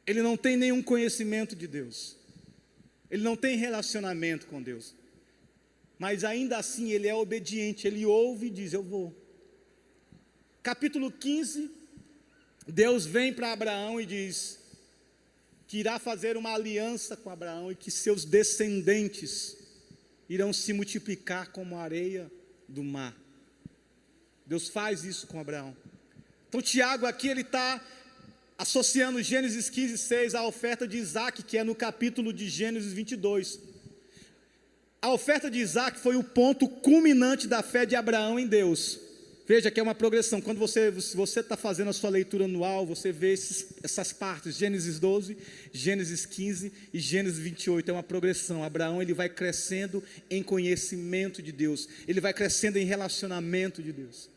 Ele não tem nenhum conhecimento de Deus. Ele não tem relacionamento com Deus. Mas ainda assim ele é obediente, ele ouve e diz: eu vou. Capítulo 15, Deus vem para Abraão e diz que irá fazer uma aliança com Abraão e que seus descendentes irão se multiplicar como a areia do mar. Deus faz isso com Abraão. Então Tiago aqui ele está associando Gênesis 15, 6 à oferta de Isaque, que é no capítulo de Gênesis 22. A oferta de Isaque foi o ponto culminante da fé de Abraão em Deus. Veja que é uma progressão. Quando você está fazendo a sua leitura anual, você vê essas partes, Gênesis 12, Gênesis 15 e Gênesis 28, é uma progressão. Abraão ele vai crescendo em conhecimento de Deus, ele vai crescendo em relacionamento de Deus.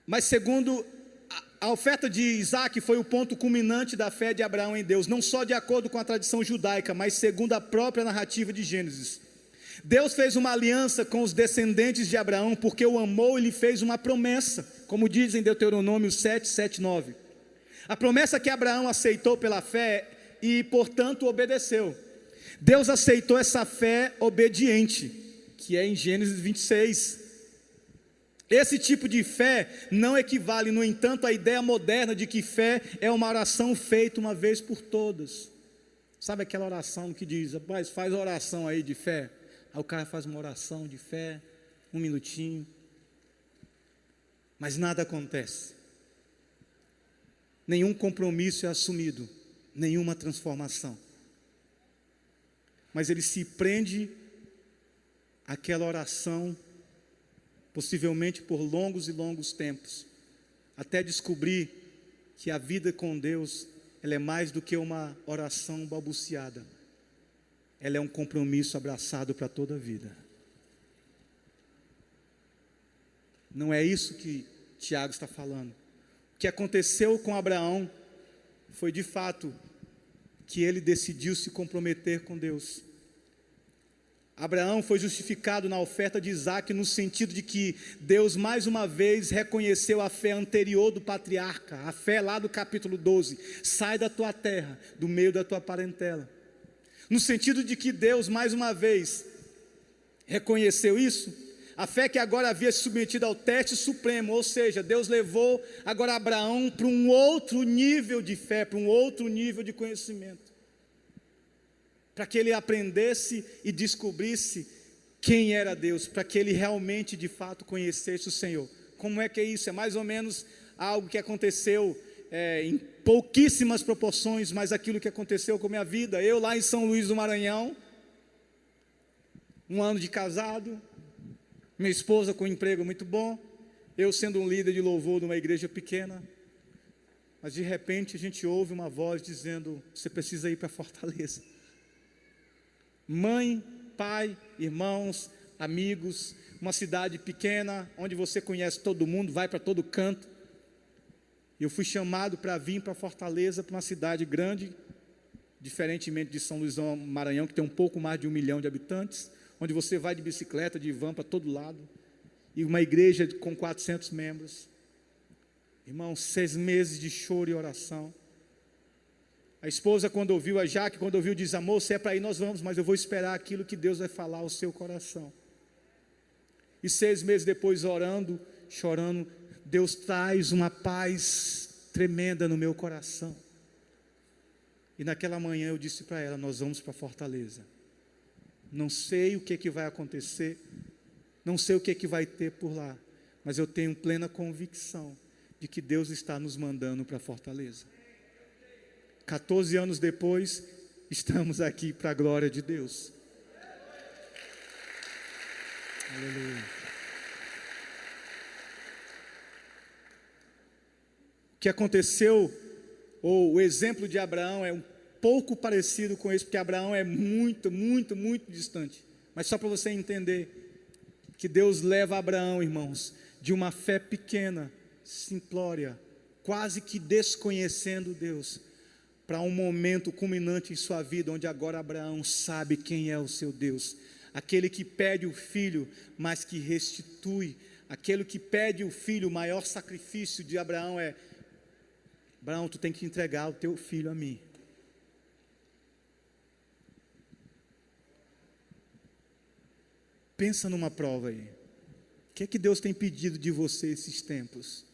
Mas segundo a oferta de Isaque foi o ponto culminante da fé de Abraão em Deus, não só de acordo com a tradição judaica, mas segundo a própria narrativa de Gênesis. Deus fez uma aliança com os descendentes de Abraão, porque o amou e lhe fez uma promessa, como diz em Deuteronômio 7, 7, 9. A promessa que Abraão aceitou pela fé e, portanto, obedeceu. Deus aceitou essa fé obediente, que é em Gênesis 26. Esse tipo de fé não equivale, no entanto, à ideia moderna de que fé é uma oração feita uma vez por todas. Sabe aquela oração que diz: rapaz, faz oração aí de fé? Aí o cara faz uma oração de fé, um minutinho, mas nada acontece. Nenhum compromisso é assumido, nenhuma transformação. Mas ele se prende àquela oração, possivelmente por longos e longos tempos, até descobrir que a vida com Deus, ela é mais do que uma oração balbuciada. Ela é um compromisso abraçado para toda a vida. Não é isso que Tiago está falando. O que aconteceu com Abraão foi de fato que ele decidiu se comprometer com Deus. Abraão foi justificado na oferta de Isaque no sentido de que Deus mais uma vez reconheceu a fé anterior do patriarca, a fé lá do capítulo 12, sai da tua terra, do meio da tua parentela. No sentido de que Deus mais uma vez reconheceu isso, a fé que agora havia se submetido ao teste supremo, ou seja, Deus levou agora Abraão para um outro nível de fé, para um outro nível de conhecimento, para que ele aprendesse e descobrisse quem era Deus, para que ele realmente de fato conhecesse o Senhor. Como é que é isso? É mais ou menos algo que aconteceu em pouquíssimas proporções, mas aquilo que aconteceu com a minha vida. Eu lá em São Luís do Maranhão, 1 ano de casado, minha esposa com um emprego muito bom, eu sendo um líder de louvor de uma igreja pequena, mas de repente a gente ouve uma voz dizendo: você precisa ir para Fortaleza. Mãe, pai, irmãos, amigos, uma cidade pequena, onde você conhece todo mundo, vai para todo canto. Eu fui chamado para vir para Fortaleza, para uma cidade grande, diferentemente de São Luís do Maranhão, que tem um pouco mais de 1 milhão de habitantes, onde você vai de bicicleta, de van para todo lado, e uma igreja com 400 membros. Irmão, 6 meses de choro e oração. A esposa, quando ouviu, a Jaque, quando ouviu, diz: amor, se é para ir, nós vamos, mas eu vou esperar aquilo que Deus vai falar ao seu coração. E 6 meses depois, orando, chorando, Deus traz uma paz tremenda no meu coração. E naquela manhã eu disse para ela: nós vamos para Fortaleza. Não sei o que vai acontecer, não sei o que vai ter por lá, mas eu tenho plena convicção de que Deus está nos mandando para Fortaleza. 14 anos depois, estamos aqui para a glória de Deus. Aleluia. O que aconteceu, ou o exemplo de Abraão é um pouco parecido com isso, porque Abraão é muito, muito, muito distante. Mas só para você entender que Deus leva Abraão, irmãos, de uma fé pequena, simplória, quase que desconhecendo Deus, para um momento culminante em sua vida, onde agora Abraão sabe quem é o seu Deus, aquele que pede o filho, mas que restitui, aquele que pede o filho. O maior sacrifício de Abraão é: Abraão, tu tem que entregar o teu filho a mim. Pensa numa prova aí, o que é que Deus tem pedido de você esses tempos?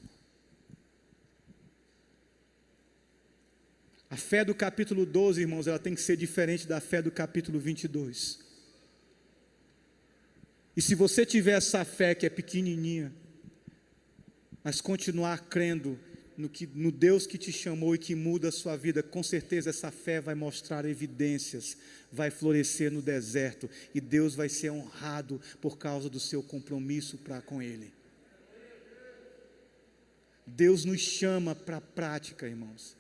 A fé do capítulo 12, irmãos, ela tem que ser diferente da fé do capítulo 22. E se você tiver essa fé que é pequenininha, mas continuar crendo no Deus que te chamou e que muda a sua vida, com certeza essa fé vai mostrar evidências, vai florescer no deserto, e Deus vai ser honrado por causa do seu compromisso para com Ele. Deus nos chama para a prática, irmãos.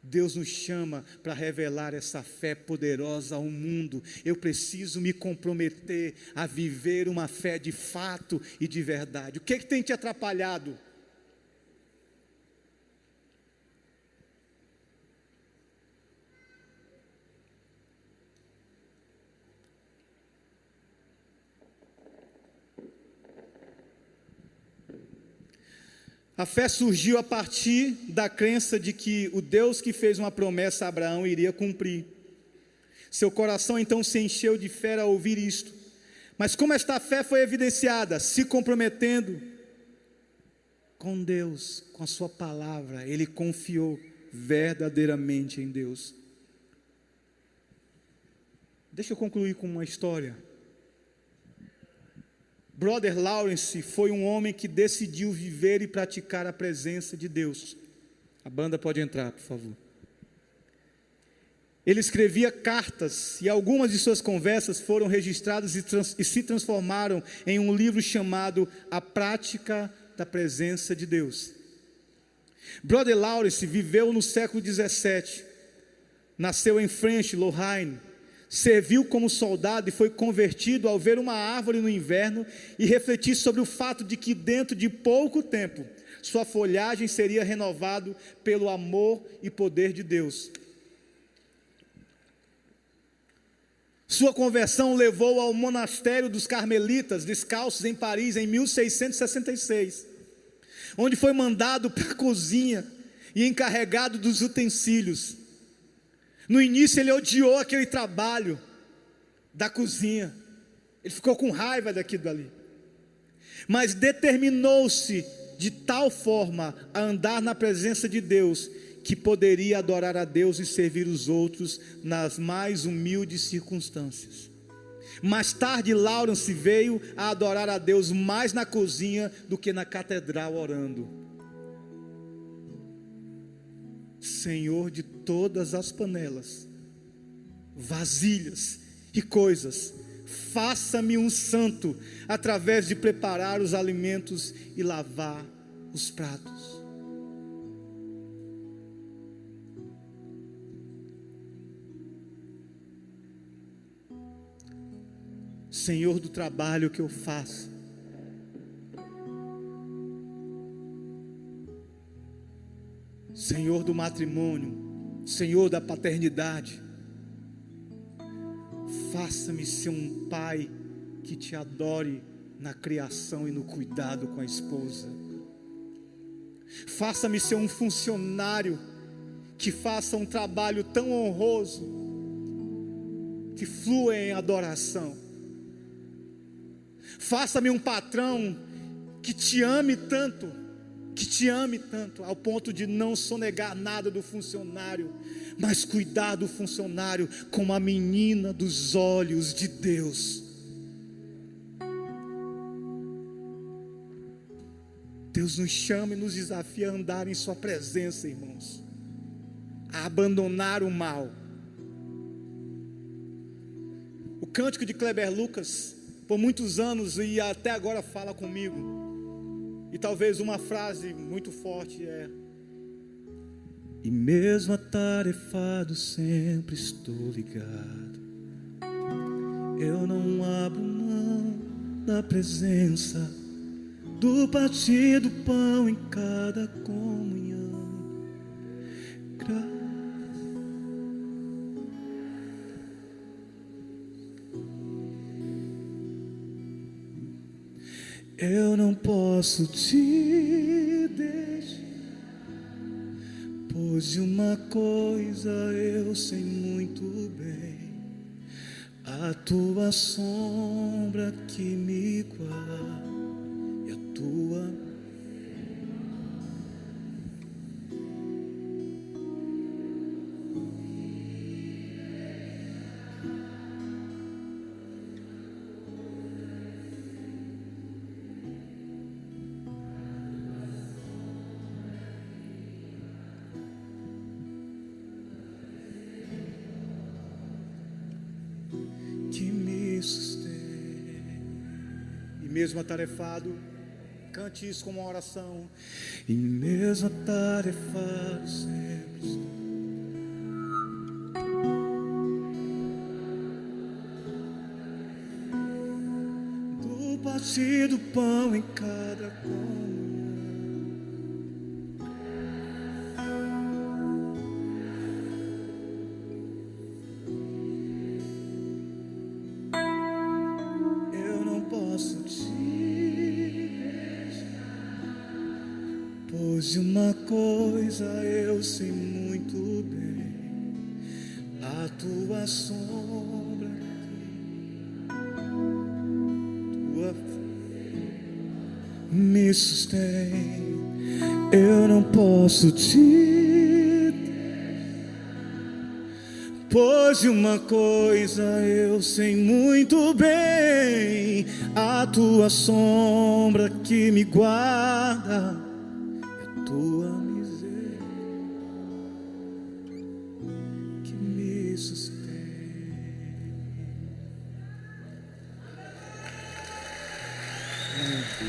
Deus nos chama para revelar essa fé poderosa ao mundo. Eu preciso me comprometer a viver uma fé de fato e de verdade. O que tem te atrapalhado? A fé surgiu a partir da crença de que o Deus que fez uma promessa a Abraão iria cumprir. Seu coração então se encheu de fé ao ouvir isto. Mas como esta fé foi evidenciada? Se comprometendo com Deus, com a sua palavra. Ele confiou verdadeiramente em Deus. Deixa eu concluir com uma história. Brother Lawrence foi um homem que decidiu viver e praticar a presença de Deus. A banda pode entrar, por favor. Ele escrevia cartas, e algumas de suas conversas foram registradas e se transformaram em um livro chamado A Prática da Presença de Deus. Brother Lawrence viveu no século 17, nasceu em French, Lorraine, serviu como soldado e foi convertido ao ver uma árvore no inverno e refletir sobre o fato de que dentro de pouco tempo sua folhagem seria renovado pelo amor e poder de Deus. Sua conversão levou ao monastério dos Carmelitas Descalços em Paris em 1666, onde foi mandado para a cozinha e encarregado dos utensílios. No início ele odiou aquele trabalho da cozinha, ele ficou com raiva daquilo dali, mas determinou-se de tal forma a andar na presença de Deus, que poderia adorar a Deus e servir os outros nas mais humildes circunstâncias. Mais tarde Lawrence veio a adorar a Deus mais na cozinha do que na catedral orando. Senhor de todas as panelas, vasilhas e coisas, faça-me um santo através de preparar os alimentos e lavar os pratos. Senhor do trabalho que eu faço, Senhor do matrimônio, Senhor da paternidade, faça-me ser um pai que te adore na criação e no cuidado com a esposa. Faça-me ser um funcionário que faça um trabalho tão honroso, que flua em adoração. Faça-me um patrão que te ame tanto, ao ponto de não sonegar nada do funcionário, mas cuidar do funcionário como a menina dos olhos de Deus. Deus nos chama e nos desafia a andar em sua presença, irmãos, a abandonar o mal. O cântico de Kleber Lucas, por muitos anos e até agora fala comigo, e talvez uma frase muito forte é: e mesmo atarefado sempre estou ligado, eu não abro mão da presença, do partir do pão em cada comunhão. Eu não posso te deixar, pois de uma coisa eu sei muito bem, a tua sombra que me guarda e a tua mesmo atarefado, cante isso como uma oração. E mesmo atarefado sempre estou. Do partir do pão em cada comunhão. Eu não posso te pois de uma coisa eu sei muito bem, a tua sombra, tua me sustém. Eu não posso te pois de uma coisa eu sei muito bem, a tua sombra que me guarda, tua miséria que me sustém.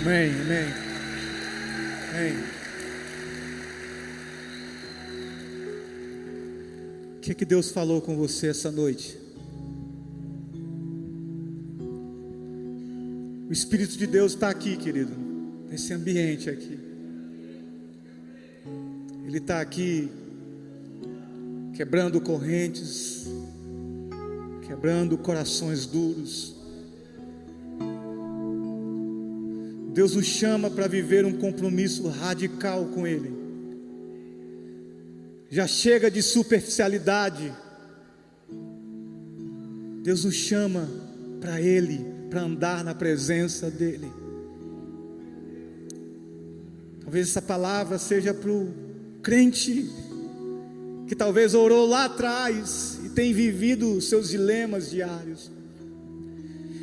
Amém, amém, amém. O que é que Deus falou com você essa noite? O Espírito de Deus está aqui, querido, nesse ambiente aqui. Ele está aqui quebrando correntes, quebrando corações duros. Deus nos chama para viver um compromisso radical com Ele. Já chega de superficialidade. Deus nos chama para Ele, para andar na presença dEle. Talvez essa palavra seja para o crente que talvez orou lá atrás e tem vivido os seus dilemas diários.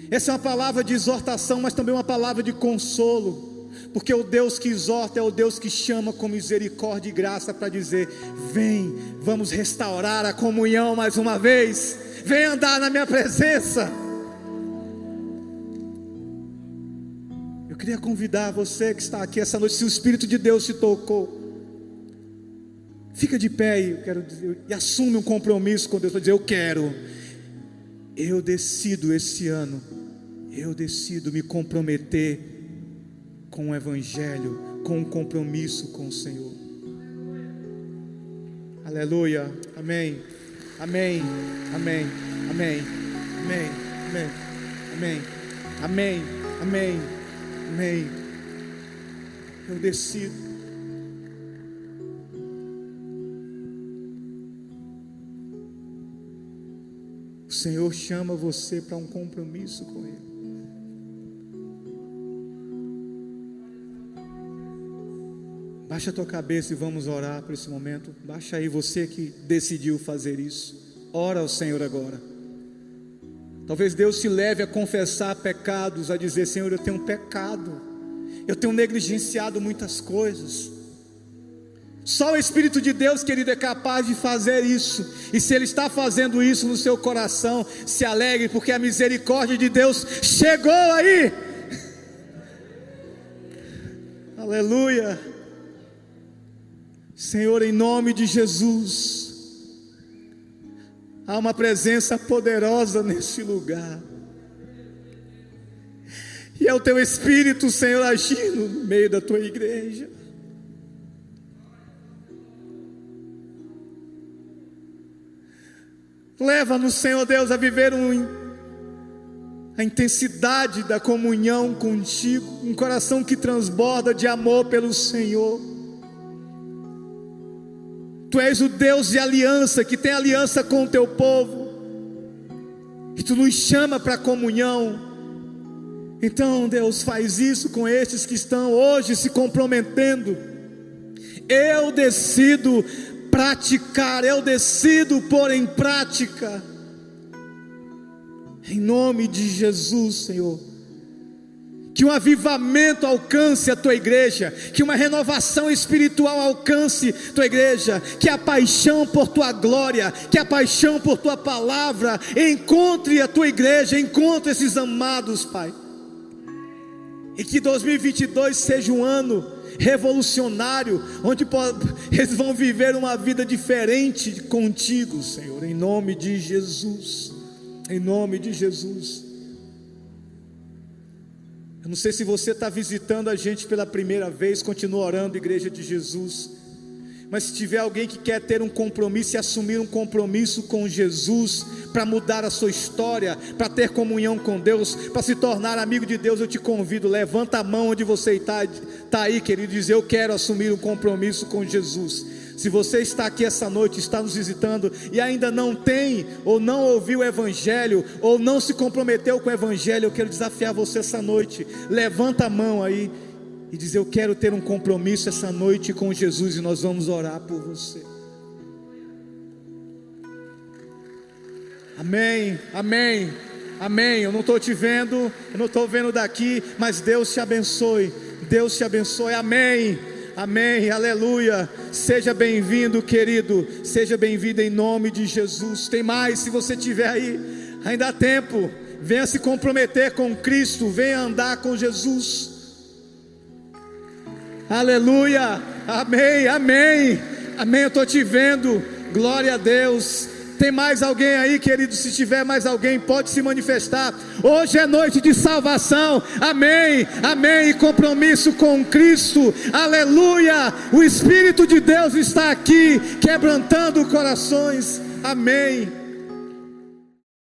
Essa é uma palavra de exortação, mas também uma palavra de consolo, porque o Deus que exorta é o Deus que chama com misericórdia e graça para dizer: vem, vamos restaurar a comunhão mais uma vez, vem andar na minha presença. Eu queria convidar você que está aqui essa noite, se o Espírito de Deus te tocou, fica de pé e assume um compromisso com Deus, para dizer: eu decido esse ano, eu decido me comprometer com o Evangelho, com um compromisso com o Senhor. Aleluia, amém, amém, amém, amém, amém, amém, amém, amém, amém. Eu decido. O Senhor chama você para um compromisso com Ele. Baixa a tua cabeça e vamos orar por esse momento. Baixa aí, você que decidiu fazer isso. Ora ao Senhor agora. Talvez Deus te leve a confessar pecados, a dizer: Senhor, eu tenho pecado, eu tenho negligenciado muitas coisas. Só o Espírito de Deus, querido, é capaz de fazer isso. E se Ele está fazendo isso no seu coração, se alegre, porque a misericórdia de Deus chegou aí. Aleluia. Senhor, em nome de Jesus, há uma presença poderosa nesse lugar. E é o Teu Espírito, Senhor, agindo no meio da Tua igreja. Leva-nos, Senhor Deus, a viver a intensidade da comunhão contigo, um coração que transborda de amor pelo Senhor. Tu és o Deus de aliança, que tem aliança com o teu povo, e tu nos chama para a comunhão. Então, Deus, faz isso com estes que estão hoje se comprometendo. Eu decido praticar, eu decido pôr em prática, em nome de Jesus, Senhor. Que um avivamento alcance a tua igreja, que uma renovação espiritual alcance a tua igreja, que a paixão por tua glória, que a paixão por tua palavra encontre a tua igreja, encontre esses amados, Pai. E que 2022 seja um ano revolucionário, onde eles vão viver uma vida diferente contigo, Senhor, em nome de Jesus, em nome de Jesus. Eu não sei se você está visitando a gente pela primeira vez, continua orando, Igreja de Jesus. Mas se tiver alguém que quer ter um compromisso e assumir um compromisso com Jesus, para mudar a sua história, para ter comunhão com Deus, para se tornar amigo de Deus, eu te convido, levanta a mão onde você está aí, querido, e diz: eu quero assumir um compromisso com Jesus. Se você está aqui essa noite, está nos visitando e ainda não tem, ou não ouviu o Evangelho, ou não se comprometeu com o Evangelho, eu quero desafiar você essa noite. Levanta a mão aí e diz: eu quero ter um compromisso essa noite com Jesus, e nós vamos orar por você. Amém, amém, amém. Eu não estou te vendo, eu não estou vendo daqui, mas Deus te abençoe, Deus te abençoe, amém, amém, aleluia. Seja bem-vindo, querido, seja bem-vindo em nome de Jesus. Tem mais, se você estiver aí, ainda há tempo, venha se comprometer com Cristo, venha andar com Jesus. Aleluia, amém, amém, amém. Eu estou te vendo, glória a Deus. Tem mais alguém aí, querido? Se tiver mais alguém, pode se manifestar. Hoje é noite de salvação, amém, amém. Compromisso com Cristo, aleluia. O Espírito de Deus está aqui, quebrantando corações, amém.